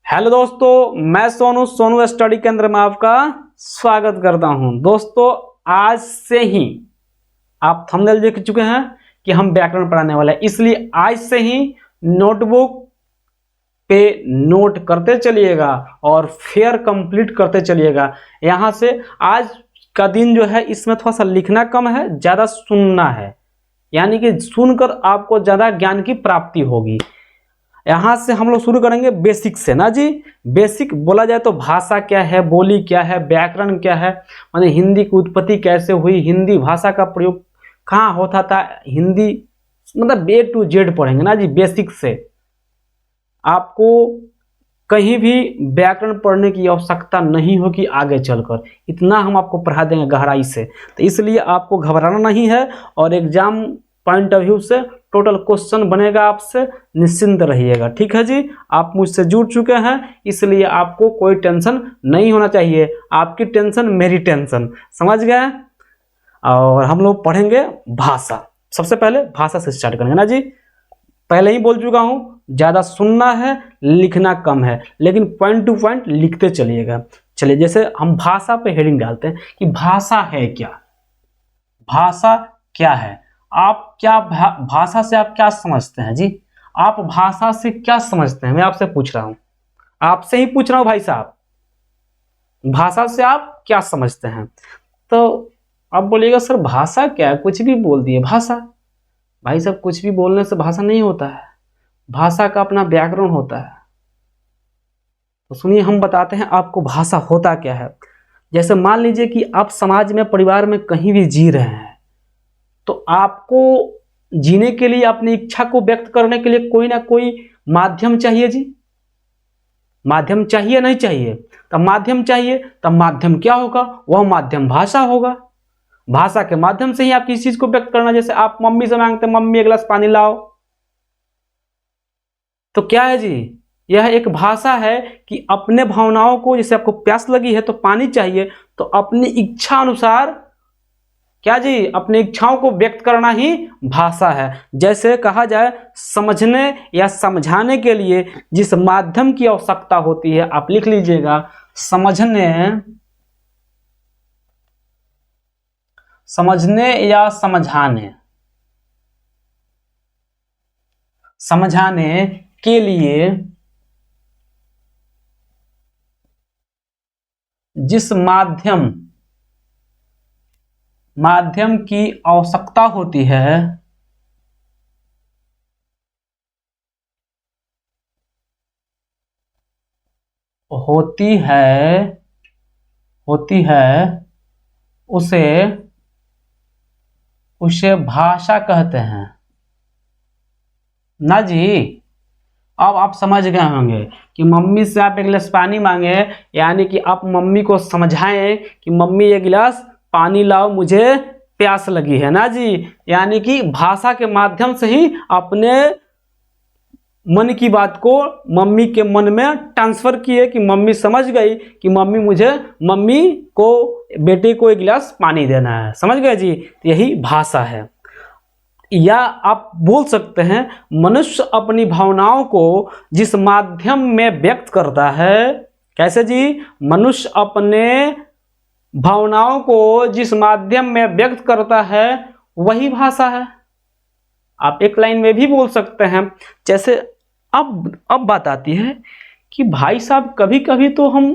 Hello दोस्तों, मैं Sonu study केंद्र में आपका स्वागत करता हूं। दोस्तों, आज से ही आप थंबनेल देख चुके हैं कि हम व्याकरण पढ़ाने वाले हैं, इसलिए आज से ही नोटबुक पे नोट करते चलिएगा और फेयर कंप्लीट करते चलिएगा। यहां से आज का दिन जो है इसमें थोड़ा सा लिखना कम है, ज़्यादा सुनना है, यानी कि सुनकर आपको ज़्यादा ज्ञान की प्राप्ति होगी। यहाँ से हम लोग शुरू करेंगे बेसिक से ना जी। बेसिक बोला जाए तो भाषा क्या है, बोली क्या है, व्याकरण क्या है, माने हिंदी की उत्पत्ति कैसे हुई, हिंदी भाषा का प्रयोग कहाँ होता था, हिंदी मतलब A to Z पढ़ेंगे ना जी। बेसिक से आपको कहीं भी व्याकरण पढ़ने की आवश्यकता नहीं होगी आगे चलकर, इतना हम आपको पढ़ा देंगे गहराई से। तो इसलिए आपको घबराना नहीं है और एग्जाम पॉइंट ऑफ व्यू से टोटल क्वेश्चन बनेगा आपसे, निश्चिंत रहिएगा। ठीक है जी, आप मुझसे जुड़ चुके हैं इसलिए आपको कोई टेंशन नहीं होना चाहिए। आपकी टेंशन मेरी टेंशन, समझ गए। और हम लोग पढ़ेंगे भाषा। सबसे पहले भाषा से स्टार्ट करेंगे ना जी। पहले ही बोल चुका हूं, ज़्यादा सुनना है, लिखना कम है, लेकिन पॉइंट टू पॉइंट लिखते चलिएगा। चलिए, जैसे हम भाषा पे हेडिंग डालते हैं कि भाषा है क्या, भाषा क्या है। आप क्या भाषा से आप क्या समझते हैं जी? आप भाषा से क्या समझते हैं, मैं आपसे पूछ रहा हूं, आपसे ही पूछ रहा हूं भाई साहब, भाषा से आप क्या समझते हैं? तो आप बोलिएगा सर भाषा क्या है, कुछ भी बोल दिए भाषा। भाई साहब, कुछ भी बोलने से भाषा नहीं होता है, भाषा का अपना व्याकरण होता है। तो सुनिए, हम बताते हैं आपको भाषा होता क्या है। जैसे मान लीजिए कि आप समाज में, परिवार में कहीं भी जी रहे हैं, तो आपको जीने के लिए, अपनी इच्छा को व्यक्त करने के लिए कोई ना कोई माध्यम चाहिए जी। माध्यम चाहिए नहीं चाहिए? तब माध्यम चाहिए, तब माध्यम क्या होगा? वह माध्यम भाषा होगा। भाषा के माध्यम से ही आप किसी चीज को व्यक्त करना। जैसे आप मम्मी से मांगते हैं, मम्मी एक गिलास पानी लाओ, तो क्या है जी? यह एक भाषा है कि अपने भावनाओं को, जैसे आपको प्यास लगी है तो पानी चाहिए, तो अपनी इच्छा अनुसार क्या जी, अपनी इच्छाओं को व्यक्त करना ही भाषा है। जैसे कहा जाए, समझने या समझाने के लिए जिस माध्यम की आवश्यकता होती है, आप लिख लीजिएगा, समझने या समझाने, समझाने के लिए जिस माध्यम की आवश्यकता होती है, उसे भाषा कहते हैं ना जी। अब आप समझ गए होंगे कि मम्मी से आप एक गिलास पानी मांगे, यानी कि आप मम्मी को समझाएं कि मम्मी एक गिलास पानी लाओ, मुझे प्यास लगी है ना जी। यानी कि भाषा के माध्यम से ही अपने मन की बात को मम्मी के मन में ट्रांसफर किए कि मम्मी समझ गई कि मम्मी को बेटे को एक गिलास पानी देना है। समझ गए जी, यही भाषा है। या आप बोल सकते हैं, मनुष्य अपनी भावनाओं को जिस माध्यम में व्यक्त करता है, कैसे जी? मनुष्य अपने भावनाओं को जिस माध्यम में व्यक्त करता है वही भाषा है। आप एक लाइन में भी बोल सकते हैं। जैसे अब बात आती है कि भाई साहब, कभी कभी तो हम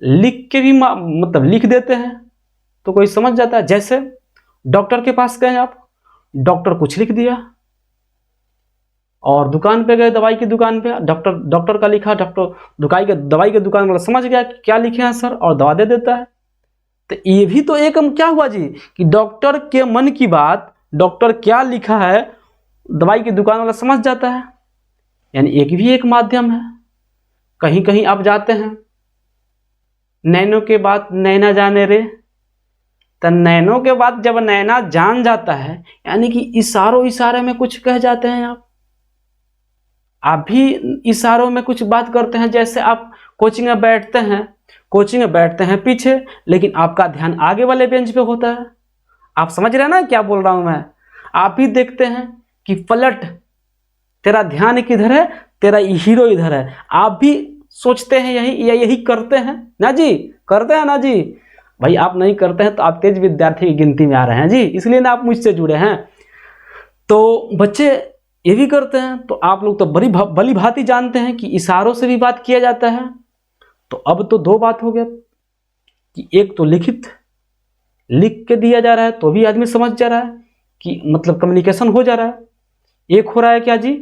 लिख के भी मतलब लिख देते हैं तो कोई समझ जाता है। जैसे डॉक्टर के पास गए आप, डॉक्टर कुछ लिख दिया, और दुकान पे गए, दवाई की दुकान पे, डॉक्टर का लिखा, डॉक्टर दवाई के दुकान वाला समझ गया कि क्या लिखे हैं सर, और दवा दे देता है। तो ये भी तो एक क्या हुआ जी कि डॉक्टर के मन की बात, डॉक्टर क्या लिखा है, दवाई की दुकान वाला समझ जाता है। यानी एक भी एक माध्यम है। कहीं कहीं आप जाते हैं, नैनो के बाद नैना जाने रे, तो नैनो के बाद जब नैना जान जाता है, यानी कि इशारे में कुछ कह जाते हैं। आप भी इशारों में कुछ बात करते हैं। जैसे आप कोचिंग में बैठते हैं पीछे, लेकिन आपका ध्यान आगे वाले बेंच पे होता है। आप समझ रहे हैं ना क्या बोल रहा हूं मैं? आप भी देखते हैं कि पलट, तेरा ध्यान किधर है, तेरा हीरो इधर है। आप भी सोचते हैं यही या यही करते हैं ना जी? करते हैं ना जी? भाई आप नहीं करते हैं तो आप तेज विद्यार्थी की गिनती में आ रहे हैं जी, इसलिए ना आप मुझसे जुड़े हैं। तो बच्चे ये भी करते हैं। तो आप लोग तो बड़ी भली भांति जानते हैं कि इशारों से भी बात किया जाता है। तो अब तो दो बात हो गया कि एक तो लिख के दिया जा रहा है तो भी आदमी समझ जा रहा है कि मतलब कम्युनिकेशन हो जा रहा है। एक हो रहा है क्या जी,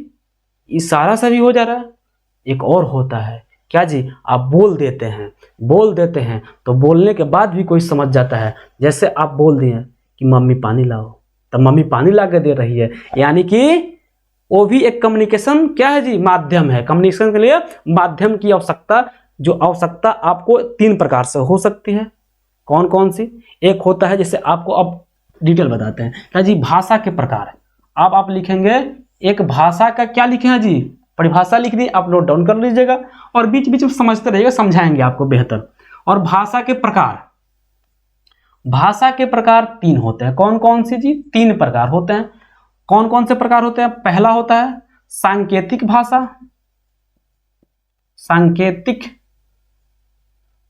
इशारा से भी हो जा रहा है। एक और होता है क्या जी, आप बोल देते हैं तो बोलने के बाद भी कोई समझ जाता है। जैसे आप बोल दिए कि मम्मी पानी लाओ, तो मम्मी पानी ला के दे रही है, यानी कि वो भी एक कम्युनिकेशन क्या है जी, माध्यम है। कम्युनिकेशन के लिए माध्यम की आवश्यकता, जो आवश्यकता आपको 3 प्रकार से हो सकती है। कौन कौन सी? एक होता है, जैसे आपको अब डिटेल बताते हैं क्या जी, भाषा के प्रकार। अब आप लिखेंगे एक भाषा का क्या लिखे हैं जी, परिभाषा लिख दी, आप नोट डाउन कर लीजिएगा और बीच बीच में समझते रहिएगा, समझाएंगे आपको बेहतर। और भाषा के प्रकार, भाषा के प्रकार 3 होते हैं। कौन कौन सी जी? 3 प्रकार होते हैं। कौन कौन से प्रकार होते हैं? पहला होता है सांकेतिक भाषा। सांकेतिक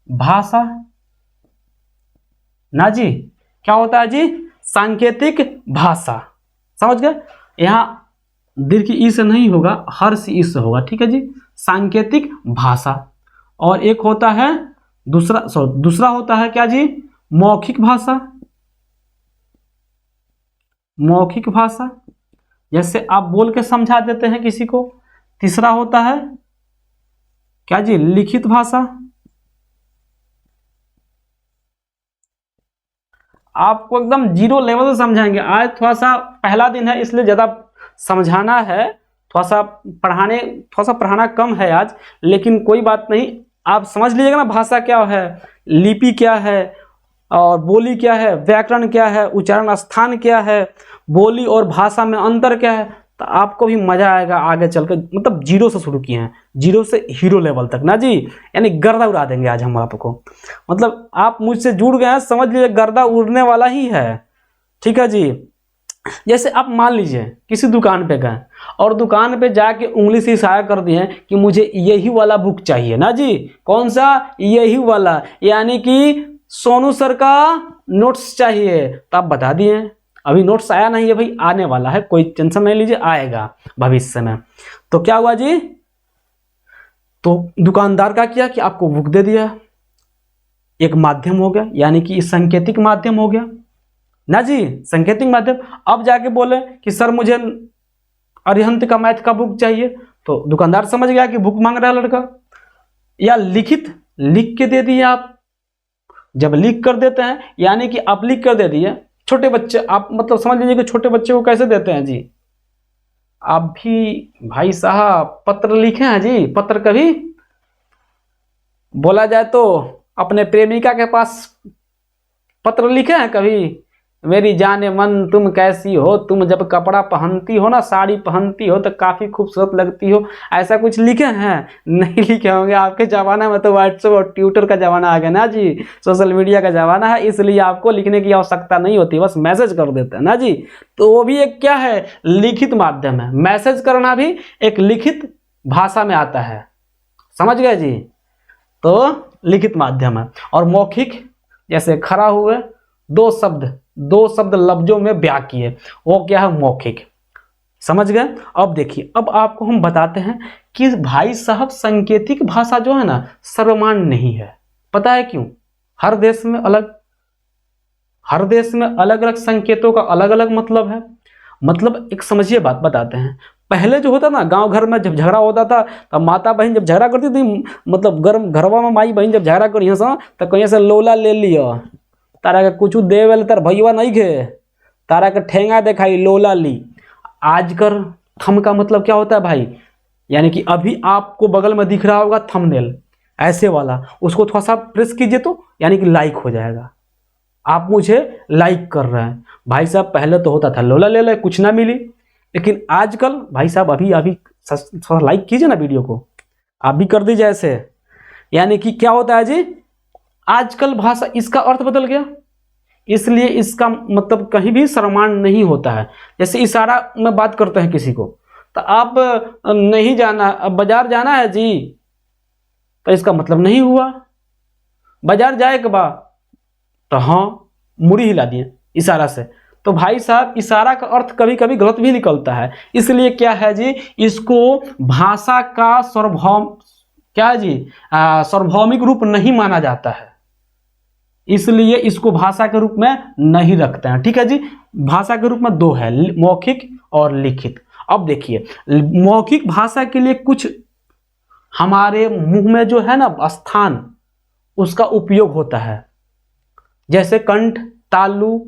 भाषा ना जी, क्या होता है जी? सांकेतिक भाषा। समझ गए? यहां दीर्घ ई से नहीं होगा, हर्ष ई से होगा, ठीक है जी। सांकेतिक भाषा। और एक होता है दूसरा होता है क्या जी, मौखिक भाषा। मौखिक भाषा, जैसे आप बोल के समझा देते हैं किसी को। तीसरा होता है क्या जी, लिखित भाषा। आपको एकदम 0 लेवल से समझाएंगे। आज थोड़ा सा पहला दिन है इसलिए ज़्यादा समझाना है, थोड़ा सा पढ़ाना कम है आज, लेकिन कोई बात नहीं, आप समझ लीजिएगा ना भाषा क्या है, लिपि क्या है, और बोली क्या है, व्याकरण क्या है, उच्चारण स्थान क्या है, बोली और भाषा में अंतर क्या है। तो आपको भी मजा आएगा आगे चलकर। मतलब 0 से शुरू किए हैं, 0 से हीरो लेवल तक ना जी, यानी गर्दा उड़ा देंगे आज हम आपको। मतलब आप मुझसे जुड़ गए हैं, समझ लीजिए गर्दा उड़ने वाला ही है, ठीक है जी। जैसे आप मान लीजिए किसी दुकान पे गए और दुकान पे जाके उंगली से इशारा कर दिए कि मुझे यही वाला बुक चाहिए ना जी। कौन सा? यही वाला, यानी कि सोनू सर का नोट्स चाहिए। तो आप बता दिए, अभी नोट्स आया नहीं है भाई, आने वाला है, कोई टेंशन नहीं लीजिए, आएगा भविष्य में। तो क्या हुआ जी, तो दुकानदार का किया कि आपको बुक दे दिया, एक माध्यम हो गया, यानी कि संकेतिक माध्यम हो गया ना जी, संकेतिक माध्यम। अब जाके बोले कि सर मुझे अरिहंत का मैथ का बुक चाहिए, तो दुकानदार समझ गया कि बुक मांग रहा है लड़का। या लिखित, लिख के दे दिए आप। जब लिख कर देते हैं, यानी कि आप लिख कर दे दिए, छोटे बच्चे, आप मतलब समझ लीजिए कि छोटे बच्चे को कैसे देते हैं जी, आप भी भाई साहब पत्र लिखे हैं जी। पत्र कभी बोला जाए तो अपने प्रेमिका के पास पत्र लिखे हैं कभी? मेरी जाने मन तुम कैसी हो, तुम जब कपड़ा पहनती हो ना, साड़ी पहनती हो तो काफ़ी खूबसूरत लगती हो, ऐसा कुछ लिखे हैं? नहीं लिखे होंगे। आपके ज़माना में तो व्हाट्सएप और ट्विटर का ज़माना आ गया ना जी, सोशल मीडिया का ज़माना है, इसलिए आपको लिखने की आवश्यकता नहीं होती, बस मैसेज कर देते हैं ना जी। तो वो भी एक क्या है, लिखित माध्यम है। मैसेज करना भी एक लिखित भाषा में आता है, समझ गए जी। तो लिखित माध्यम है। और मौखिक, जैसे खड़ा हुए, दो शब्द लफ्जों में ब्याह किए, वो क्या है, मौखिक। समझ गए? अब देखिए, अब आपको हम बताते हैं कि भाई साहब सांकेतिक भाषा जो है ना, सर्वमान्य नहीं है। पता है क्यों? हर देश में अलग अलग संकेतों का अलग अलग मतलब है। मतलब एक समझिए बात बताते हैं, पहले जो होता ना गांव घर में जब झगड़ा होता था, तब माता बहन जब झगड़ा करती थी, मतलब घरवा में माई बहन जब झगड़ा करी तो कहीं से लोला ले लिया, तारा के कुछ देवे तार भैया नहीं खे, तारा के ठेंगा दिखाई, लोला ली। आजकल थम का मतलब क्या होता है भाई, यानी कि अभी आपको बगल में दिख रहा होगा थंबनेल ऐसे वाला, उसको थोड़ा सा प्रेस कीजिए तो यानी कि लाइक हो जाएगा, आप मुझे लाइक कर रहे हैं। भाई साहब पहले तो होता था लोला ले ले कुछ ना मिली, लेकिन आजकल भाई साहब अभी थोड़ा लाइक कीजिए ना वीडियो को, आप भी कर दीजिए ऐसे। यानी कि क्या होता है जी, आजकल भाषा इसका अर्थ बदल गया, इसलिए इसका मतलब कहीं भी सर्वमान्य नहीं होता है। जैसे इशारा में बात करते हैं किसी को, तो आप नहीं जाना, अब बाजार जाना है जी, तो इसका मतलब नहीं हुआ। बाजार जाए के बाद तो हाँ मुड़ी हिला दिए इशारा से। तो भाई साहब इशारा का अर्थ कभी कभी गलत भी निकलता है, इसलिए क्या है जी, इसको भाषा का सार्वभौम क्या है जी, सार्वभौमिक रूप नहीं माना जाता है, इसलिए इसको भाषा के रूप में नहीं रखते हैं। ठीक है जी, भाषा के रूप में दो है, मौखिक और लिखित। अब देखिए मौखिक भाषा के लिए कुछ हमारे मुंह में जो है ना स्थान, उसका उपयोग होता है, जैसे कंठ, तालु,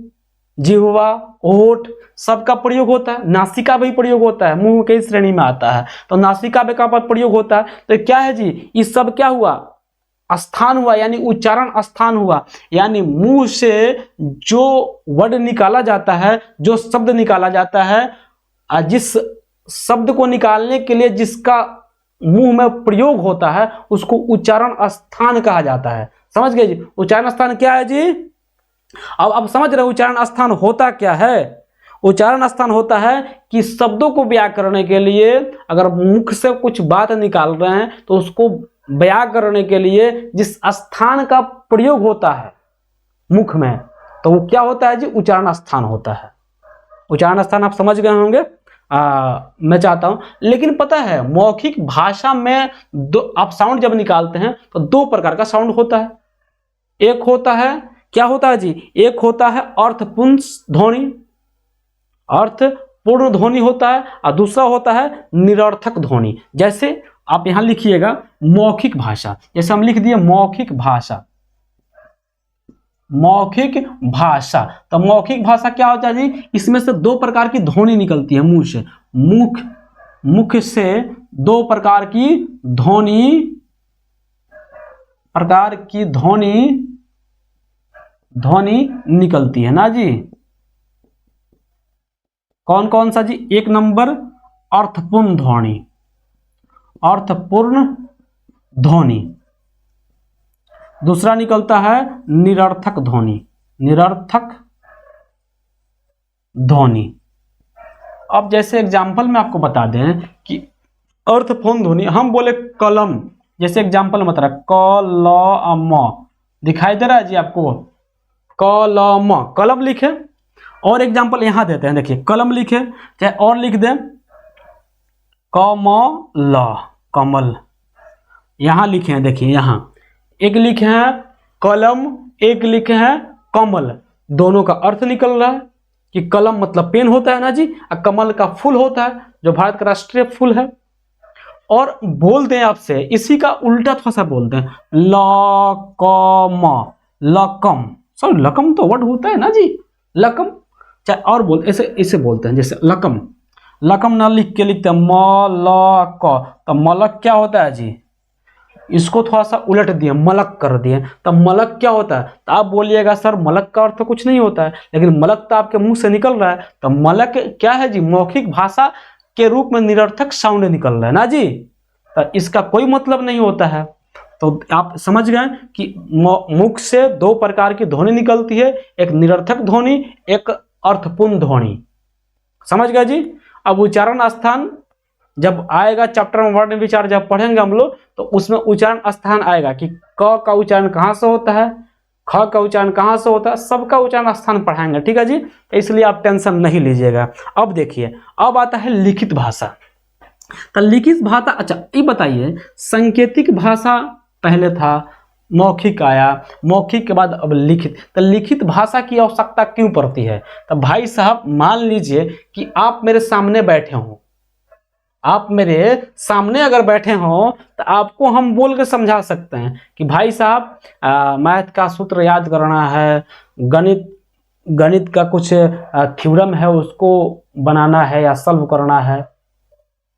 जिह्वा, होठ, सबका प्रयोग होता है। नासिका भी प्रयोग होता है, मुंह के श्रेणी में आता है, तो नासिका भी का प्रयोग होता है। तो क्या है जी, इस सब क्या हुआ, स्थान हुआ, यानी उच्चारण स्थान हुआ, यानी मुंह से जो वर्ड निकाला जाता है, जो शब्द निकाला जाता है, जिस शब्द को निकालने के लिए जिसका मुंह में प्रयोग होता है, उसको उच्चारण स्थान कहा जाता है। समझ गए जी, उच्चारण स्थान क्या है जी। अब समझ रहे उच्चारण स्थान होता क्या है। उच्चारण स्थान होता है कि शब्दों को बयां करने के लिए अगर मुख से कुछ बात निकाल रहे हैं तो उसको बयां करने के लिए जिस स्थान का प्रयोग होता है मुख में, तो वो क्या होता है जी, उच्चारण स्थान होता है। उच्चारण स्थान आप समझ गए होंगे, मैं चाहता हूं। लेकिन पता है मौखिक भाषा में आप साउंड जब निकालते हैं तो दो प्रकार का साउंड होता है। एक होता है, क्या होता है जी, एक होता है अर्थपूर्ण ध्वनि, अर्थपूर्ण ध्वनि होता है, और दूसरा होता है निरर्थक ध्वनि। जैसे आप यहां लिखिएगा मौखिक भाषा, जैसे हम लिख दिए मौखिक भाषा, मौखिक भाषा। तो मौखिक भाषा क्या होता है जी, इसमें से दो प्रकार की ध्वनि निकलती है मुंह से, मुख से दो प्रकार की ध्वनि निकलती है ना जी। कौन कौन सा जी, एक नंबर अर्थपूर्ण ध्वनि, दूसरा निकलता है निरर्थक ध्वनि। अब जैसे एग्जाम्पल में आपको बता दें कि अर्थपूर्ण ध्वनि, हम बोले कलम, जैसे एग्जाम्पल में बता रहा कलम, दिखाई दे रहा है जी आपको, कलम लिखे। और एग्जाम्पल यहां देते हैं, देखिए कलम लिखे, चाहे और लिख दें कमल, यहां लिखे हैं, देखिए यहां एक लिखे हैं कलम, एक लिखे हैं कमल, दोनों का अर्थ निकल रहा है कि कलम मतलब पेन होता है ना जी, और कमल का फूल होता है जो भारत का राष्ट्रीय फूल है। और बोलते हैं आपसे इसी का उल्टा थोड़ा सा बोलते हैं लकम, सॉरी लकम तो वर्ड होता है ना जी, लकम, चाहे और बोल ऐसे बोलते हैं, जैसे लकम ना लिख के लिखते हैं मलक, तो मलक क्या होता है जी, इसको थोड़ा सा उलट दिए, मलक कर दिए, तो मलक क्या होता है। तो आप बोलिएगा सर मलक का अर्थ तो कुछ नहीं होता है, लेकिन मलक तो आपके मुंह से निकल रहा है, तो मलक क्या है जी, मौखिक भाषा के रूप में निरर्थक साउंड निकल रहा है ना जी, तो इसका कोई मतलब नहीं होता है। तो आप समझ गए कि मुख से दो प्रकार की ध्वनि निकलती है, एक निरर्थक ध्वनि, एक अर्थपूर्ण ध्वनि। समझ गए जी। अब उच्चारण स्थान जब आएगा चैप्टर में, वर्ण विचार जब पढ़ेंगे हम लोग, तो उसमें उच्चारण स्थान आएगा कि क का उच्चारण कहाँ से होता है, ख का उच्चारण कहाँ से होता है, सबका उच्चारण स्थान पढ़ाएंगे। ठीक है जी, तो इसलिए आप टेंशन नहीं लीजिएगा। अब देखिए, अब आता है लिखित भाषा। तो लिखित भाषा, अच्छा ये बताइए, सांकेतिक भाषा पहले था, मौखिक आया, मौखिक के बाद अब लिखित, तो लिखित भाषा की आवश्यकता क्यों पड़ती है। तो भाई साहब मान लीजिए कि आप मेरे सामने बैठे हों, आप मेरे सामने अगर बैठे हों तो आपको हम बोल के समझा सकते हैं कि भाई साहब मैथ का सूत्र याद करना है, गणित का कुछ थ्योरम है उसको बनाना है या सॉल्व करना है,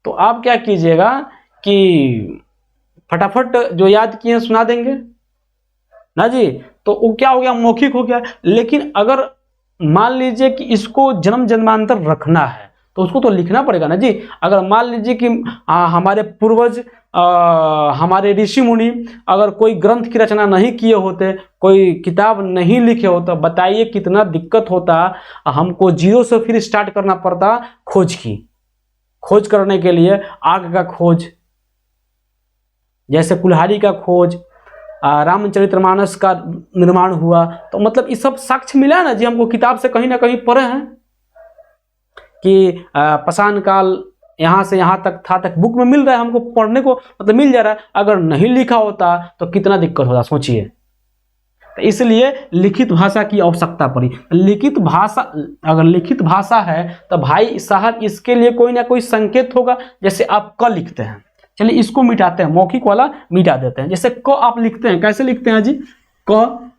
तो आप क्या कीजिएगा कि फटाफट जो याद किए सुना देंगे ना जी, तो वो क्या हो गया, मौखिक हो गया। लेकिन अगर मान लीजिए कि इसको जन्म जन्मांतर रखना है तो उसको तो लिखना पड़ेगा ना जी। अगर मान लीजिए कि हमारे पूर्वज, हमारे ऋषि मुनि अगर कोई ग्रंथ की रचना नहीं किए होते, कोई किताब नहीं लिखे होते, बताइए कितना दिक्कत होता, हमको जीरो से फिर स्टार्ट करना पड़ता खोज करने के लिए आग का खोज, जैसे कुल्हाड़ी का खोज, रामचरितमानस का निर्माण हुआ। तो मतलब ये सब साक्ष्य मिला ना जी, हमको किताब से कहीं ना कहीं पढ़े हैं कि पाषाण काल यहाँ से यहाँ तक था, तक बुक में मिल रहा है हमको पढ़ने को, मतलब मिल जा रहा है। अगर नहीं लिखा होता तो कितना दिक्कत होता, सोचिए। तो इसलिए लिखित भाषा की आवश्यकता पड़ी। लिखित भाषा, अगर लिखित भाषा है तो भाई साहब इसके लिए कोई ना कोई संकेत होगा। जैसे आप क लिखते हैं, चलिए इसको मिटाते हैं, मौखिक वाला मिटा देते हैं। जैसे क आप लिखते हैं, कैसे लिखते हैं जी? क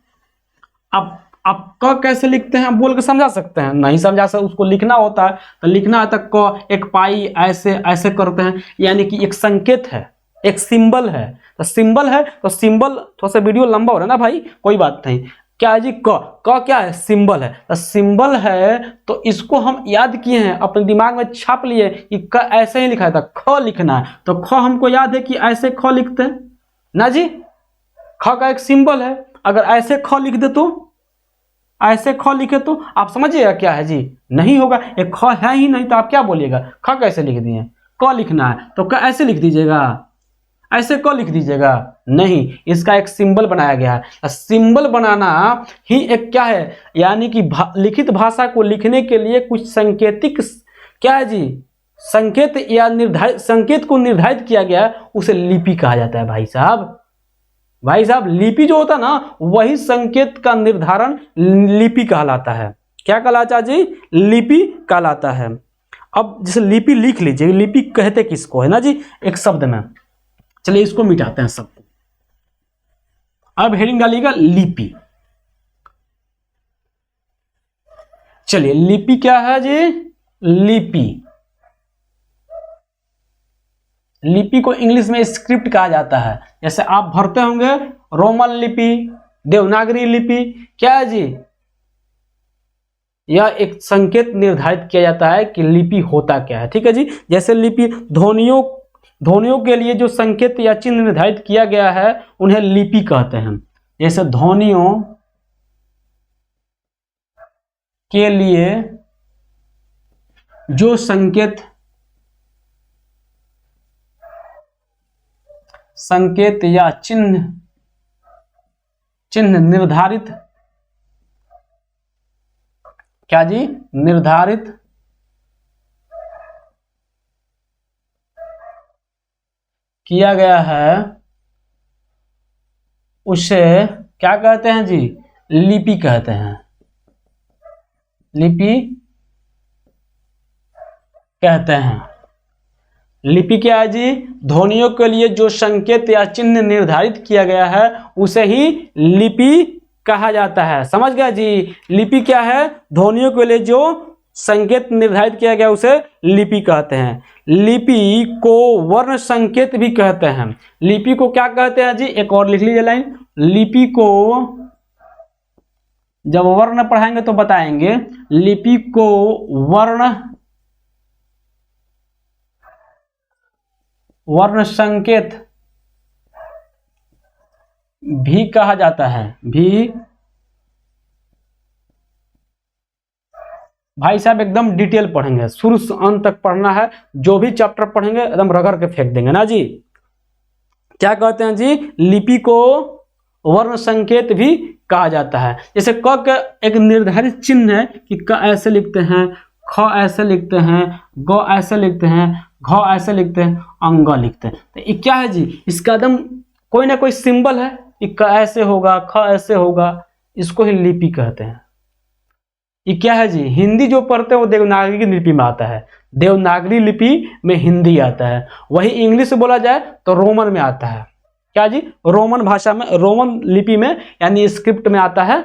आप क कैसे लिखते हैं? आप बोल के समझा सकते हैं? नहीं समझा सकते। उसको लिखना होता है तो लिखना है तो क एक पाई ऐसे ऐसे करते हैं, यानी कि एक संकेत है, एक सिंबल है। तो सिंबल है तो सिंबल, थोड़ा सा वीडियो लंबा हो रहा है ना भाई, कोई बात नहीं। क्या है जी? क क्या है? सिंबल है। तो सिंबल है तो इसको हम याद किए हैं, अपने दिमाग में छाप लिए कि क ऐसे ही लिखा था, ख लिखना है तो ख हमको याद है कि ऐसे ख लिखते हैं ना जी। ख का एक सिंबल है, अगर ऐसे ख लिख दे तो, ऐसे ख लिखे तो आप समझिएगा क्या है जी? नहीं होगा, एक ख है ही नहीं तो आप क्या बोलिएगा? ख कैसे लिख दिए? क लिखना है तो क ऐसे लिख दीजिएगा, ऐसे क लिख दीजिएगा? नहीं, इसका एक सिंबल बनाया गया है। सिंबल बनाना ही एक क्या है, यानी कि लिखित भाषा को लिखने के लिए कुछ संकेतिक क्या है जी, संकेत या निर्धारित संकेत को निर्धारित किया गया है, उसे लिपि कहा जाता है भाई साहब। भाई साहब लिपि जो होता है ना, वही संकेत का निर्धारण लिपि कहलाता है। क्या कहलाता है जी? लिपि कहलाता है। अब जैसे लिपि लिख लीजिए, लिपि कहते किसको है ना जी, एक शब्द में। चलिए इसको मिटाते हैं सबको। अब हेडिंग डालिएगा लिपि। चलिए लिपि क्या है जी? लिपि, लिपि को इंग्लिश में स्क्रिप्ट कहा जाता है। जैसे आप भरते होंगे रोमन लिपि, देवनागरी लिपि, क्या है जी? यह एक संकेत निर्धारित किया जाता है कि लिपि होता क्या है। ठीक है जी। जैसे लिपि ध्वनियों के लिए जो संकेत या चिन्ह निर्धारित किया गया है उन्हें लिपि कहते हैं। जैसे ध्वनियों के लिए जो संकेत या चिन्ह निर्धारित, क्या जी? निर्धारित किया गया है उसे क्या कहते हैं जी? लिपि कहते हैं। लिपि कहते हैं। लिपि क्या है जी? ध्वनियों के लिए जो संकेत या चिन्ह निर्धारित किया गया है उसे ही लिपि कहा जाता है। समझ गया जी? लिपि क्या है? ध्वनियों के लिए जो संकेत निर्धारित किया गया उसे लिपि कहते हैं। लिपि को वर्ण संकेत भी कहते हैं। लिपि को क्या कहते हैं जी? एक और लिख लीजिए लाइन। लिपि को जब वर्ण पढ़ाएंगे तो बताएंगे। लिपि को वर्ण संकेत भी कहा जाता है। भी भाई साहब एकदम डिटेल पढ़ेंगे, शुरू से अंत तक पढ़ना है। जो भी चैप्टर पढ़ेंगे एकदम रगड़ के फेंक देंगे ना जी। क्या कहते हैं जी? लिपि को वर्ण संकेत भी कहा जाता है। जैसे क का एक निर्धारित चिन्ह है कि क ऐसे लिखते हैं, ख ऐसे लिखते हैं, ग ऐसे लिखते हैं, घ ऐसे लिखते हैं, अंग लिखते हैं। तो ये क्या है जी? इसका एकदम कोई ना कोई सिंबल है कि क ऐसे होगा, ख ऐसे होगा, इसको ही लिपि कहते हैं। ये क्या है जी? हिंदी जो पढ़ते हैं वो देवनागरी लिपि में आता है। देवनागरी लिपि में हिंदी आता है। वही इंग्लिश बोला जाए तो रोमन में आता है। क्या जी? रोमन भाषा में, रोमन लिपि में यानी स्क्रिप्ट में आता है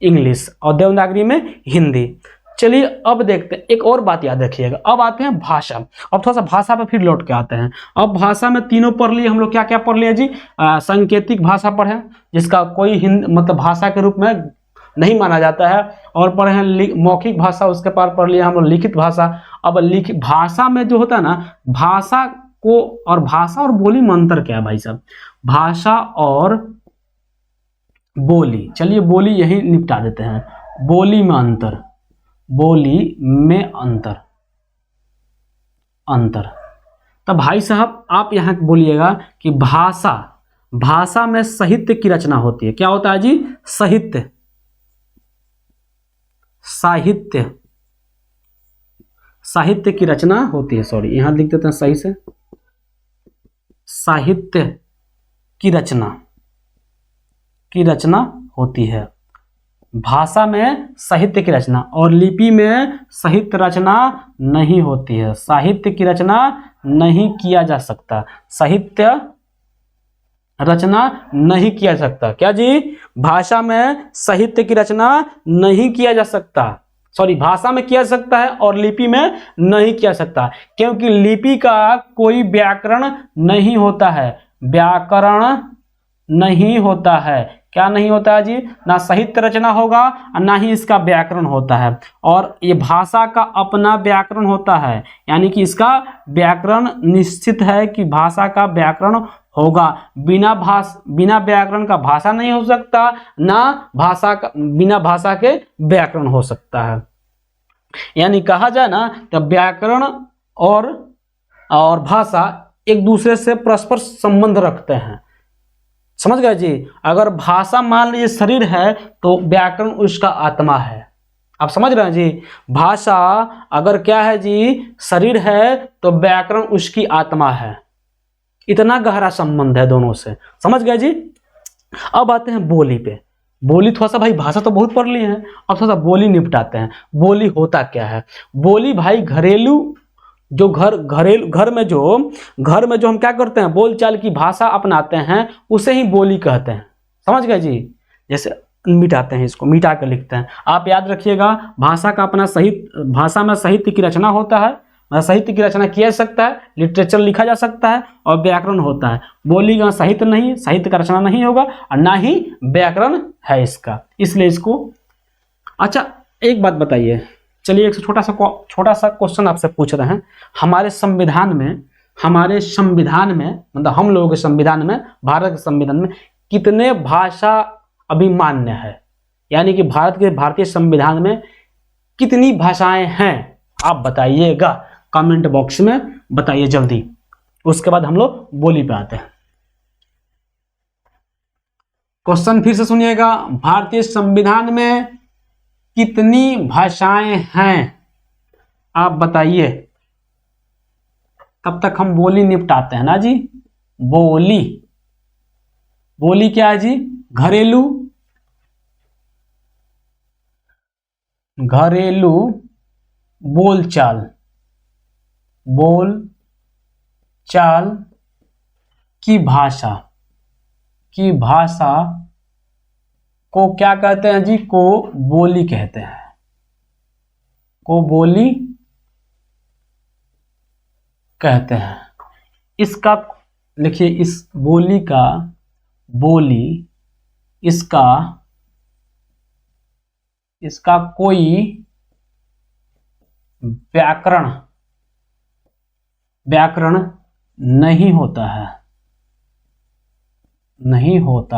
इंग्लिश, और देवनागरी में हिंदी। चलिए अब देखते हैं, एक और बात याद रखिएगा। अब आते हैं भाषा। अब थोड़ा सा भाषा पे फिर लौट के आते हैं। अब भाषा में तीनों पढ़ लिए हम लोग। क्या क्या पढ़ लिए जी? सांकेतिक भाषा पढ़े, जिसका कोई मतलब भाषा के रूप में नहीं माना जाता है, और पढ़े हैं मौखिक भाषा, उसके बाद पढ़ लिया हम लोग लिखित भाषा। अब लिखित भाषा में जो होता है ना, भाषा को और भाषा और बोली में अंतर क्या है भाई साहब? भाषा और बोली, चलिए बोली यही निपटा देते हैं। बोली में अंतर, बोली में अंतर, अंतर। तब भाई साहब आप यहाँ बोलिएगा कि भाषा में साहित्य की रचना होती है। क्या होता है जी? साहित्य की रचना होती है। सॉरी, यहां लिख देते हैं सही से, साहित्य की रचना होती है। भाषा में साहित्य की रचना, और लिपि में साहित्य रचना नहीं होती है। साहित्य की रचना नहीं किया जा सकता, साहित्य रचना नहीं किया जा सकता। क्या जी? भाषा में साहित्य की रचना नहीं किया जा सकता। सॉरी, भाषा में किया जा सकता है और लिपि में नहीं किया जा सकता, क्योंकि लिपि का कोई व्याकरण नहीं होता है। व्याकरण नहीं होता है। क्या नहीं होता है जी? ना साहित्य रचना होगा और ना ही इसका व्याकरण होता है। और ये भाषा का अपना व्याकरण होता है, यानी कि इसका व्याकरण निश्चित है कि भाषा का व्याकरण होगा। बिना व्याकरण का भाषा नहीं हो सकता, ना बिना भाषा के व्याकरण हो सकता है। यानी कहा जाए ना, तो व्याकरण और भाषा एक दूसरे से परस्पर संबंध रखते हैं। समझ गए जी? अगर भाषा मान लीजिए शरीर है तो व्याकरण उसका आत्मा है। आप समझ रहे हैं जी? भाषा अगर क्या है जी? शरीर है तो व्याकरण उसकी आत्मा है। इतना गहरा संबंध है दोनों से। समझ गए जी? अब आते हैं बोली पे। बोली थोड़ा सा, भाई भाषा तो बहुत पढ़ ली है, अब थोड़ा सा बोली निपटाते हैं। बोली होता क्या है? बोली भाई घरेलू जो घर में जो हम क्या करते हैं, बोलचाल की भाषा अपनाते हैं, उसे ही बोली कहते हैं। समझ गए जी? जैसे मिटाते हैं, इसको मिटा कर लिखते हैं। आप याद रखिएगा, भाषा का अपना भाषा में साहित्य की रचना होता है, साहित्य की रचना किया जा सकता है, लिटरेचर लिखा जा सकता है, और व्याकरण होता है। बोली का साहित्य नहीं, साहित्य का रचना नहीं होगा और ना ही व्याकरण है इसका, इसलिए इसको। अच्छा एक बात बताइए, चलिए एक छोटा सा क्वेश्चन आपसे पूछ रहे हैं। हमारे संविधान में मतलब हम लोगों के संविधान में, भारत के संविधान में कितने भाषा अभी मान्य है? यानी कि भारतीय संविधान में कितनी भाषाएं हैं? आप बताइएगा, कमेंट बॉक्स में बताइए जल्दी। उसके बाद हम लोग बोली पे आते हैं। क्वेश्चन फिर से सुनिएगा, भारतीय संविधान में कितनी भाषाएं हैं? आप बताइए। तब तक हम बोली निपटाते हैं ना जी। बोली क्या है जी? घरेलू बोलचाल की भाषा को क्या कहते हैं जी? को बोली कहते हैं। को बोली कहते हैं। इसका लिखिए, इस बोली का इसका कोई व्याकरण नहीं होता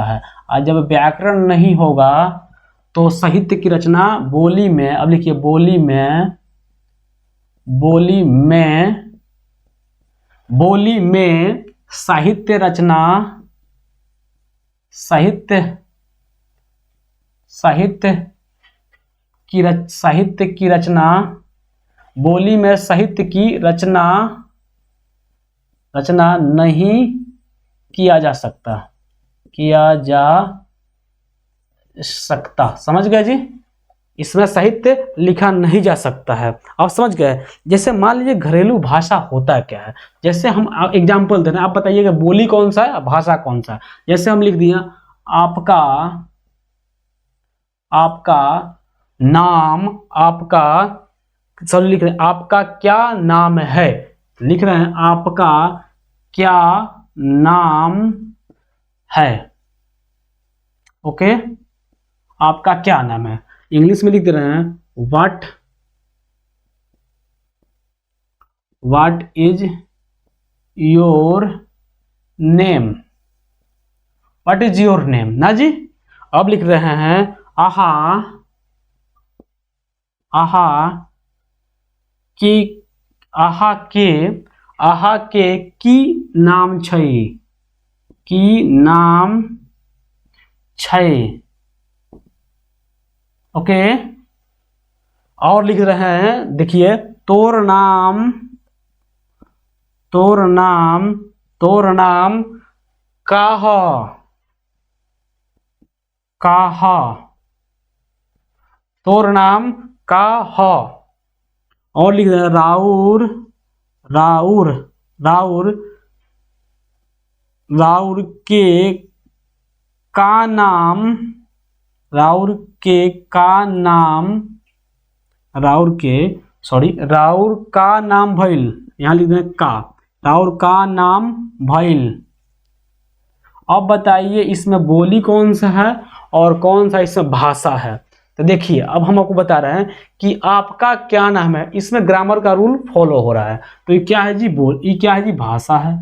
है। और जब व्याकरण नहीं होगा तो साहित्य की रचना बोली में, अब लिखिए बोली में साहित्य की रचना बोली में साहित्य की रचना नहीं किया जा सकता। समझ गए जी? इसमें साहित्य लिखा नहीं जा सकता है। आप समझ गए? जैसे मान लीजिए घरेलू भाषा होता क्या है, जैसे हम एग्जाम्पल दे रहे हैं, आप बताइएगा बोली कौन सा है और भाषा कौन सा है। जैसे हम लिख दिए आपका नाम, लिख रहे हैं आपका क्या नाम है, लिख रहे हैं आपका क्या नाम है। ओके, आपका क्या नाम है। इंग्लिश में लिख दे रहे हैं what is your name. What is your name ना जी। अब लिख रहे हैं आहा की अहा के की नाम छै, की नाम छै। ओके, और लिख रहे हैं, देखिए, तोर नाम काह, तोर नाम काह। और लिख रहे हैं, राउर के का नाम, राउर का नाम भइल। यहाँ लिख दें का, राउर का नाम भइल। अब बताइए इसमें बोली कौन सा है और कौन सा इसमें भाषा है। तो देखिए, अब हम आपको बता रहे हैं कि आपका क्या नाम है, इसमें ग्रामर का रूल फॉलो हो रहा है। तो ये क्या है जी, ये क्या है जी, भाषा है।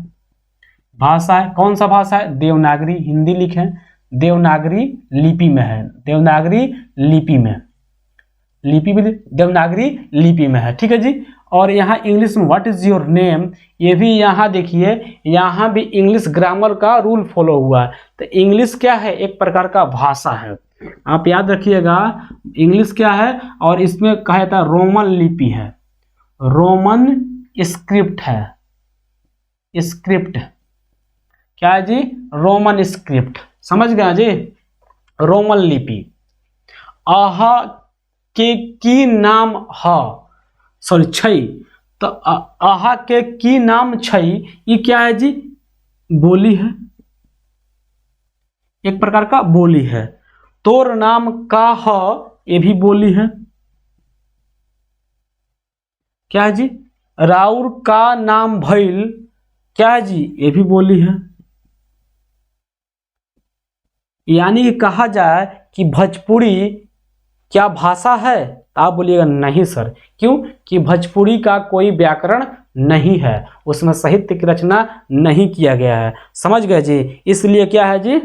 भाषा है, कौन सा भाषा है, देवनागरी, हिंदी लिखें, देवनागरी लिपि में है, देवनागरी लिपि में, देवनागरी लिपि में है, ठीक है जी। और यहाँ इंग्लिश में व्हाट इज योर नेम, ये भी यहाँ देखिए, यहाँ भी इंग्लिश ग्रामर का रूल फॉलो हुआ है। तो इंग्लिश क्या है, एक प्रकार का भाषा है, आप याद रखिएगा। इंग्लिश क्या है, और इसमें कहा जाता है रोमन लिपि है, रोमन स्क्रिप्ट है, स्क्रिप्ट क्या है जी, रोमन स्क्रिप्ट, समझ गया जी, रोमन लिपि। आहा के की नाम ह, सॉरी छै, तो आहा के की नाम छै, ये क्या है जी, बोली है, एक प्रकार का बोली है। तोर नाम का ह, ये भी बोली है, क्या है जी, राउर का नाम भइल, क्या है जी, ये भी बोली है। यानी कि कहा जाए कि भोजपुरी क्या भाषा है, तो आप बोलिएगा नहीं सर, क्यों कि भोजपुरी का कोई व्याकरण नहीं है, उसमें साहित्य की रचना नहीं किया गया है, समझ गए जी। इसलिए क्या है जी,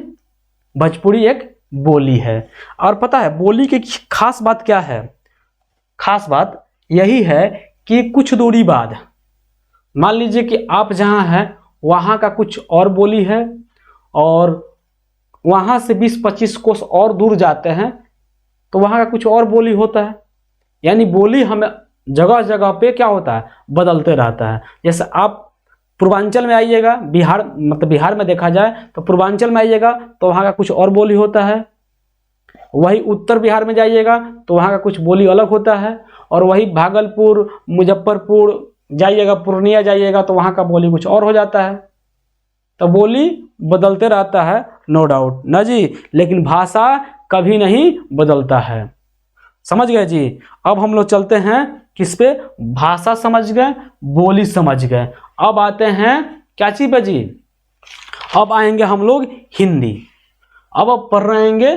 भोजपुरी एक बोली है। और पता है बोली की खास बात क्या है, खास बात यही है कि कुछ दूरी बाद, मान लीजिए कि आप जहाँ हैं वहाँ का कुछ और बोली है, और वहाँ से 20-25 कोस और दूर जाते हैं तो वहाँ का कुछ और बोली होता है। यानी बोली हमें जगह जगह पे क्या होता है, बदलते रहता है। जैसे आप पूर्वांचल में आइएगा, बिहार मतलब बिहार में देखा जाए तो पूर्वांचल में आइएगा तो वहाँ का कुछ और बोली होता है, वही उत्तर बिहार में जाइएगा तो वहाँ का कुछ बोली अलग होता है, और वही भागलपुर, मुजफ्फरपुर जाइएगा, पूर्णिया जाइएगा तो वहाँ का बोली कुछ और हो जाता है। तो बोली बदलते रहता है, नो डाउट ना जी, लेकिन भाषा कभी नहीं बदलता है, समझ गए जी। अब हम लोग चलते हैं किस पे, भाषा समझ गए, बोली समझ गए, अब आते हैं क्या चीज पे जी, अब आएंगे हम लोग हिंदी। अब पढ़ रहेंगे,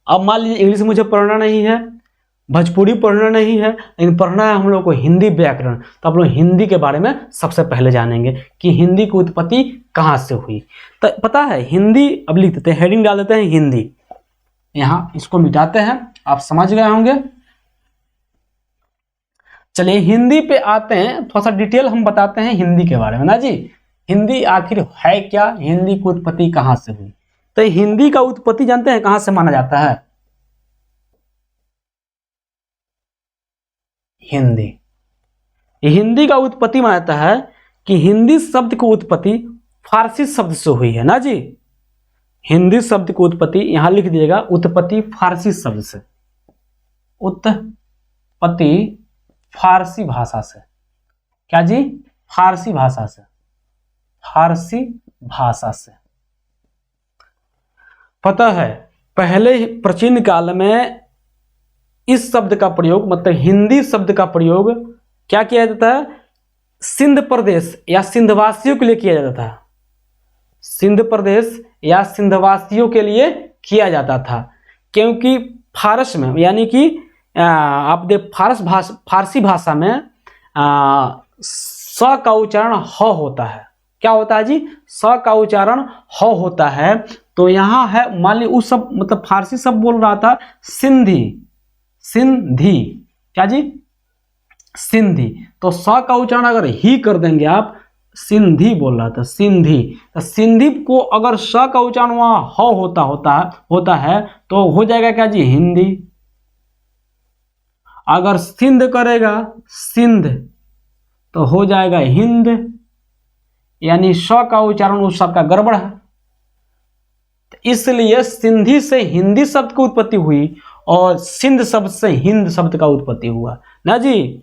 अब मान लीजिए इंग्लिश मुझे पढ़ना नहीं है, भोजपुरी पढ़ना नहीं है, लेकिन पढ़ना है हम लोग को हिंदी व्याकरण। तो आप लोग हिंदी के बारे में सबसे पहले जानेंगे कि हिंदी की उत्पत्ति कहाँ से हुई। तो पता है हिंदी, अब लिख देते हैं, हेडिंग डाल देते हैं हिंदी, यहाँ इसको मिटाते हैं, आप समझ गए होंगे। चलिए हिंदी पे आते हैं, थोड़ा सा डिटेल हम बताते हैं हिंदी के बारे में ना जी। हिंदी आखिर है क्या, हिंदी की उत्पत्ति कहाँ से हुई। तो हिंदी का उत्पत्ति जानते हैं कहाँ से माना जाता है, हिंदी का उत्पत्ति माना जाता है कि हिंदी शब्द की उत्पत्ति फारसी शब्द से हुई है ना जी। हिंदी शब्द की उत्पत्ति यहां लिख दिएगा, उत्पत्ति फारसी शब्द से, उत्पत्ति फारसी भाषा से, क्या जी, फारसी भाषा से, फारसी भाषा से। पता है पहले प्राचीन काल में इस शब्द का प्रयोग, मतलब हिंदी शब्द का प्रयोग क्या किया जाता है, सिंध प्रदेश या सिंधवासियों के लिए किया जाता था, सिंध प्रदेश या सिंधवासियों के लिए किया जाता था। क्योंकि फारस में, यानी कि आप देख फारसी भाषा में स का उच्चारण ह होता है, क्या होता है जी, स का उच्चारण ह होता है। तो यहाँ है, मान ली उस सब मतलब फारसी सब बोल रहा था सिंधी, सिंधी क्या जी, सिंधी, तो स का उच्चारण अगर ही कर देंगे आप, सिंधी बोल रहा था, सिंधी, तो सिंधी को अगर स का उच्चारण वहां ह होता है तो हो जाएगा क्या जी, हिंदी। अगर सिंध करेगा, सिंध, तो हो जाएगा हिंद, यानी स का उच्चारण उस शब्द का गड़बड़ है। इसलिए सिंधी से हिंदी शब्द की उत्पत्ति हुई और सिंध शब्द से हिंद शब्द का उत्पत्ति हुआ ना जी।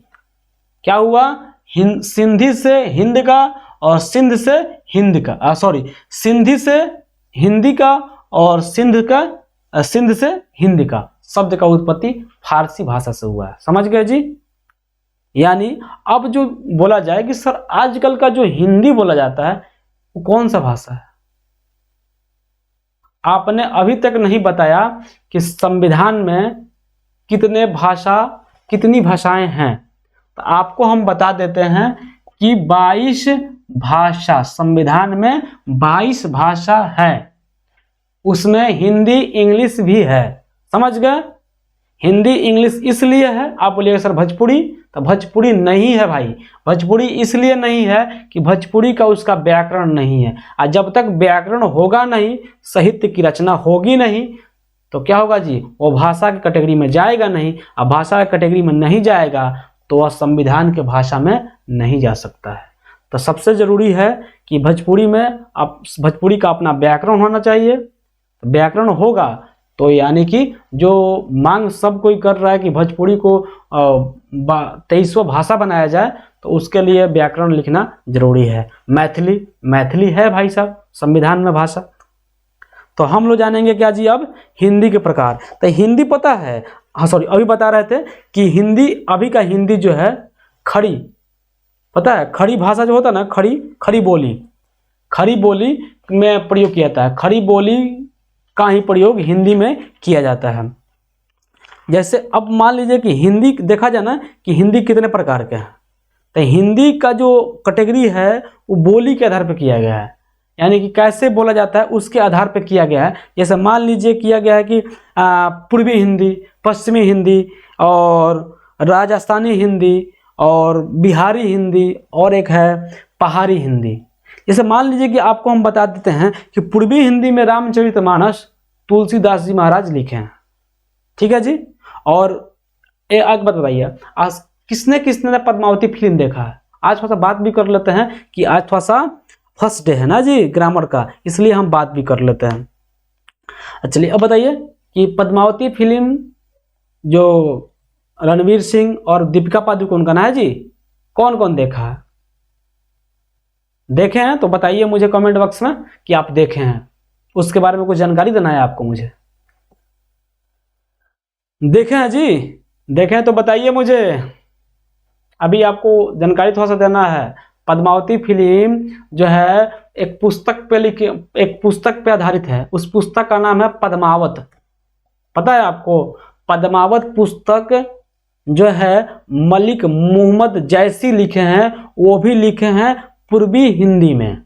क्या हुआ, सिंधी से हिंद का और सिंध से हिंद का, सॉरी, सिंधी से हिंदी का और सिंध से हिंद का शब्द का उत्पत्ति फारसी भाषा से हुआ है। समझ गए जी। यानी अब जो बोला जाए कि सर आजकल का जो हिंदी बोला जाता है वो कौन सा भाषा है, आपने अभी तक नहीं बताया कि संविधान में कितनी भाषाएं हैं। तो आपको हम बता देते हैं कि 22 भाषा, संविधान में 22 भाषा है, उसमें हिंदी इंग्लिश भी है। समझ गए। हिंदी इंग्लिश इसलिए है, आप बोलिएगा सर भोजपुरी, तो भोजपुरी नहीं है भाई। भोजपुरी इसलिए नहीं है कि भोजपुरी का उसका व्याकरण नहीं है, और जब तक व्याकरण होगा नहीं, साहित्य की रचना होगी नहीं, तो क्या होगा जी, वो भाषा की कैटेगरी में जाएगा नहीं। अब भाषा की कैटेगरी में नहीं जाएगा तो वह संविधान के भाषा में नहीं जा सकता है। तो सबसे जरूरी है कि भोजपुरी में आप भोजपुरी का अपना व्याकरण होना चाहिए। व्याकरण होगा तो यानी कि जो मांग सब कोई कर रहा है कि भोजपुरी को 23वां भाषा बनाया जाए, तो उसके लिए व्याकरण लिखना जरूरी है। मैथिली है भाई साहब संविधान में भाषा। तो हम लोग जानेंगे क्या जी अब, हिंदी के प्रकार। तो हिंदी पता है, हाँ सॉरी, अभी बता रहे थे कि हिंदी, अभी का हिंदी जो है खड़ी, पता है खड़ी भाषा जो होता है ना, खड़ी बोली में प्रयोग किया जाता है। खड़ी बोली का ही प्रयोग हिंदी में किया जाता है। जैसे अब मान लीजिए कि हिंदी देखा जाए ना कि हिंदी कितने प्रकार के हैं, तो हिंदी का जो कैटेगरी है वो बोली के आधार पर किया गया है, यानी कि कैसे बोला जाता है उसके आधार पर किया गया है। जैसे मान लीजिए किया गया है कि पूर्वी हिंदी, पश्चिमी हिंदी और राजस्थानी हिंदी और बिहारी हिंदी और एक है पहाड़ी हिंदी। जैसे मान लीजिए कि आपको हम बता देते हैं कि पूर्वी हिंदी में रामचरितमानस तुलसीदास जी महाराज लिखे हैं, ठीक है जी। और एक बात बताइए, आज किसने पद्मावती फिल्म देखा है? आज थोड़ा सा बात भी कर लेते हैं कि आज थोड़ा सा फर्स्ट डे है ना जी ग्रामर का, इसलिए हम बात भी कर लेते हैं। चलिए अब बताइए कि पद्मावती फिल्म जो रणवीर सिंह और दीपिका पादुकोण का ना है जी, कौन कौन देखा है? देखे हैं तो बताइए मुझे कमेंट बॉक्स में कि आप देखे हैं, उसके बारे में कुछ जानकारी देना है आपको मुझे। देखे हैं जी, देखे हैं तो बताइए मुझे, अभी आपको जानकारी थोड़ा सा देना है। पद्मावती फिल्म जो है एक पुस्तक पे आधारित है। उस पुस्तक का नाम है पद्मावत। पता है आपको? पद्मावत पुस्तक जो है मलिक मोहम्मद जैसी लिखे हैं, वो भी लिखे हैं पूर्वी हिंदी में।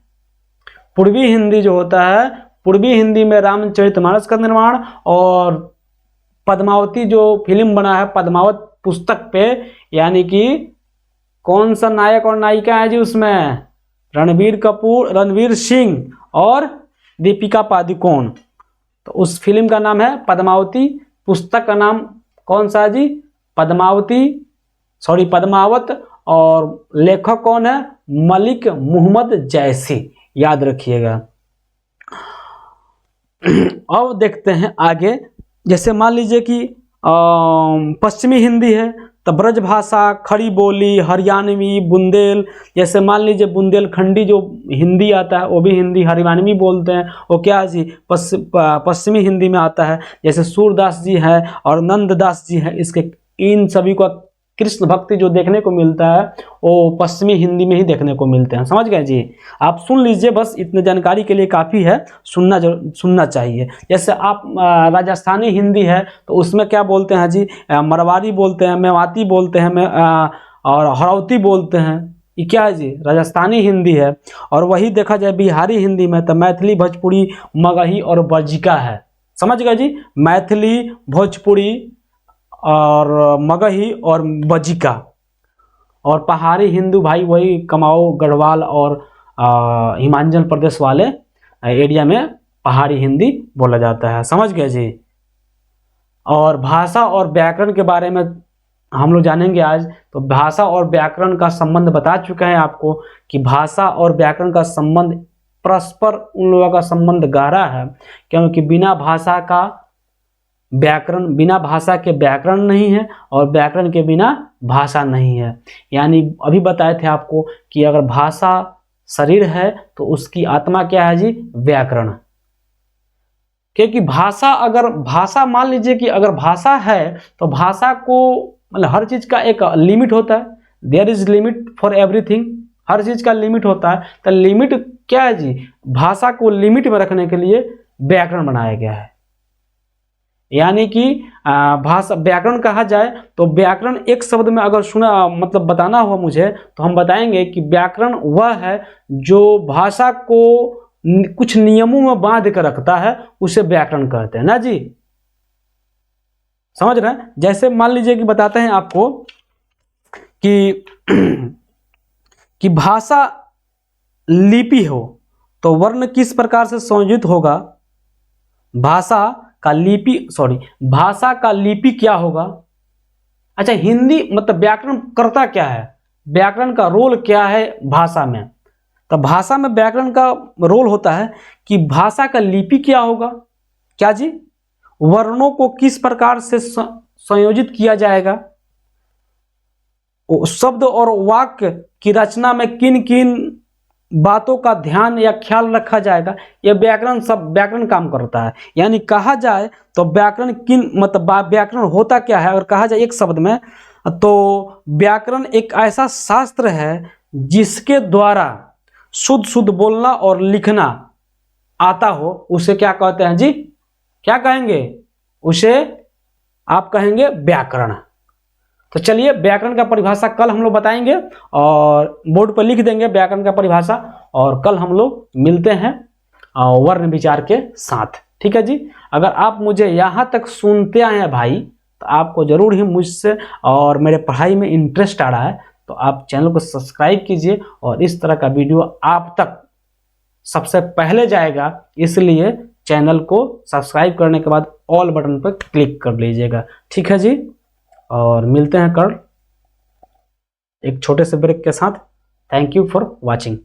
पूर्वी हिंदी जो होता है, पूर्वी हिंदी में रामचरितमानस का निर्माण और पद्मावती जो फिल्म बना है पद्मावत पुस्तक पे, यानी कि कौन सा नायक और नायिका है जी उसमें? रणवीर सिंह और दीपिका पादुकोण। तो उस फिल्म का नाम है पद्मावती, पुस्तक का नाम कौन सा है जी? पद्मावत, और लेखक कौन है? मलिक मोहम्मद जैसी, याद रखिएगा। अब देखते हैं आगे। जैसे मान लीजिए कि पश्चिमी हिंदी है तो ब्रजभाषा, खड़ी बोली, हरियाणवी, बुंदेल। जैसे मान लीजिए बुंदेलखंडी जो हिंदी आता है वो भी हिंदी हरियाणवी बोलते हैं, वो क्या है जी पश्चिमी हिंदी में आता है। जैसे सूरदास जी है और नंददास जी है, इसके इन सभी को कृष्ण भक्ति जो देखने को मिलता है वो पश्चिमी हिंदी में ही देखने को मिलते हैं। समझ गए जी? आप सुन लीजिए, बस इतने जानकारी के लिए काफ़ी है, सुनना चाहिए। जैसे आप राजस्थानी हिंदी है तो उसमें क्या बोलते हैं जी? मरवाड़ी बोलते हैं, मेवाती बोलते हैं, और हरौती बोलते हैं। ये क्या है जी? राजस्थानी हिंदी है। और वही देखा जाए बिहारी हिंदी में तो मैथिली, भोजपुरी, मगही और बज्जिका है। समझ गए जी? मैथिली, भोजपुरी और मगही और बज्जिका। और पहाड़ी हिंदू भाई वही कुमाऊं गढ़वाल और हिमाचल प्रदेश वाले एरिया में पहाड़ी हिंदी बोला जाता है। समझ गए जी। और भाषा और व्याकरण के बारे में हम लोग जानेंगे आज। तो भाषा और व्याकरण का संबंध बता चुका है आपको कि भाषा और व्याकरण का संबंध परस्पर उन लोगों का संबंध गहरा है, क्योंकि बिना भाषा के व्याकरण नहीं है और व्याकरण के बिना भाषा नहीं है। यानी अभी बताए थे आपको कि अगर भाषा शरीर है तो उसकी आत्मा क्या है जी? व्याकरण। क्योंकि भाषा मान लीजिए कि अगर भाषा है तो भाषा को मतलब हर चीज का एक लिमिट होता है। There is limit for everything. हर चीज का लिमिट होता है। तो लिमिट क्या है जी? भाषा को लिमिट में रखने के लिए व्याकरण बनाया गया है। यानी कि भाषा व्याकरण कहा जाए तो व्याकरण एक शब्द में अगर मतलब बताना हुआ मुझे तो हम बताएंगे कि व्याकरण वह है जो भाषा को कुछ नियमों में बांध कर रखता है, उसे व्याकरण कहते हैं ना जी। समझ रहे हैं? जैसे मान लीजिए कि बताते हैं आपको कि भाषा लिपि हो तो वर्ण किस प्रकार से संयोजित होगा? भाषा का लिपि क्या होगा? अच्छा, हिंदी मतलब व्याकरण करता क्या है? व्याकरण का रोल क्या है भाषा में? तो भाषा में व्याकरण का रोल होता है कि भाषा का लिपि क्या होगा? क्या जी? वर्णों को किस प्रकार से संयोजित किया जाएगा? शब्द और वाक्य की रचना में किन किन बातों का ध्यान या ख्याल रखा जाएगा? यह व्याकरण काम करता है। यानी कहा जाए तो व्याकरण होता क्या है? अगर कहा जाए एक शब्द में तो व्याकरण एक ऐसा शास्त्र है जिसके द्वारा शुद्ध बोलना और लिखना आता हो, उसे क्या कहते हैं जी? क्या कहेंगे? उसे आप कहेंगे व्याकरण। तो चलिए, व्याकरण का परिभाषा कल हम लोग बताएंगे और बोर्ड पर लिख देंगे व्याकरण का परिभाषा, और कल हम लोग मिलते हैं वर्ण विचार के साथ। ठीक है जी। अगर आप मुझे यहाँ तक सुनते आए हैं भाई, तो आपको जरूर ही मुझसे और मेरे पढ़ाई में इंटरेस्ट आ रहा है, तो आप चैनल को सब्सक्राइब कीजिए और इस तरह का वीडियो आप तक सबसे पहले जाएगा, इसलिए चैनल को सब्सक्राइब करने के बाद ऑल बटन पर क्लिक कर लीजिएगा। ठीक है जी। और मिलते हैं कल एक छोटे से ब्रेक के साथ। Thank you for watching.